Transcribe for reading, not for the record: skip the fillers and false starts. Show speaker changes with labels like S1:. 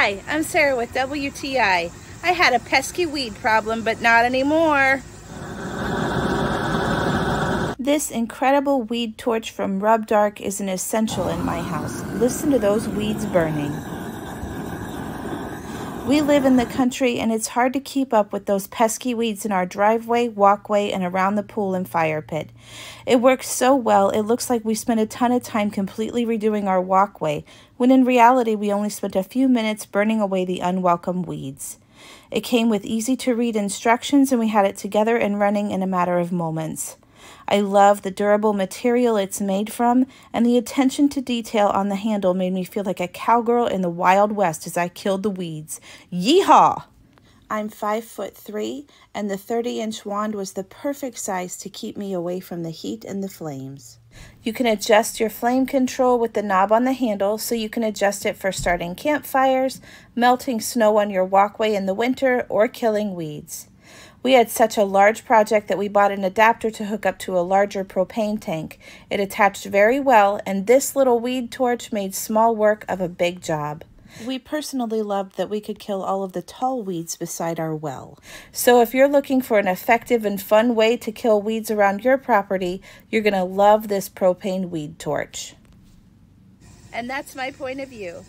S1: Hi, I'm Sarah with WTI. I had a pesky weed problem, but not anymore. This incredible weed torch from Rub Dark is an essential in my house. Listen to those weeds burning. We live in the country and it's hard to keep up with those pesky weeds in our driveway, walkway, and around the pool and fire pit. It works so well, it looks like we spent a ton of time completely redoing our walkway, when in reality we only spent a few minutes burning away the unwelcome weeds. It came with easy-to-read instructions and we had it together and running in a matter of moments. I love the durable material it's made from, and the attention to detail on the handle made me feel like a cowgirl in the Wild West as I killed the weeds. Yeehaw! I'm 5'3", and the 30-inch wand was the perfect size to keep me away from the heat and the flames. You can adjust your flame control with the knob on the handle, so you can adjust it for starting campfires, melting snow on your walkway in the winter, or killing weeds. We had such a large project that we bought an adapter to hook up to a larger propane tank. It attached very well, and this little weed torch made small work of a big job. We personally loved that we could kill all of the tall weeds beside our well. So if you're looking for an effective and fun way to kill weeds around your property, you're going to love this propane weed torch. And that's my point of view.